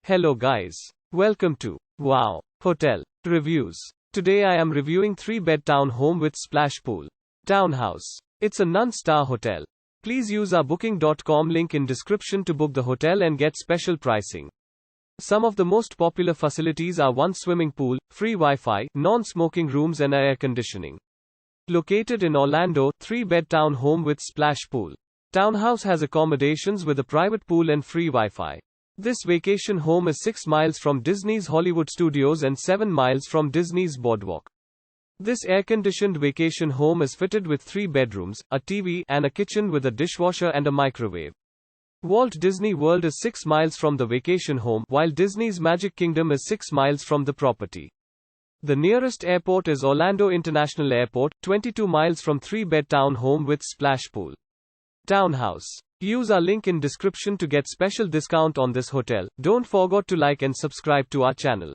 Hello guys. Welcome to Wow Hotel Reviews. Today I am reviewing 3-bed town home with splash pool. Townhouse. It's a non-star hotel. Please use our booking.com link in description to book the hotel and get special pricing. Some of the most popular facilities are 1 swimming pool, free Wi-Fi, non-smoking rooms and air conditioning. Located in Orlando, 3-bed town home with splash pool. Townhouse has accommodations with a private pool and free Wi-Fi. This vacation home is 6 miles from Disney's Hollywood Studios and 7 miles from Disney's Boardwalk. This air-conditioned vacation home is fitted with 3 bedrooms, a TV, and a kitchen with a dishwasher and a microwave. Walt Disney World is 6 miles from the vacation home, while Disney's Magic Kingdom is 6 miles from the property. The nearest airport is Orlando International Airport, 22 miles from 3-bed town home with splash pool. Townhouse. Use our link in description to get special discount on this hotel. Don't forget to like and subscribe to our channel.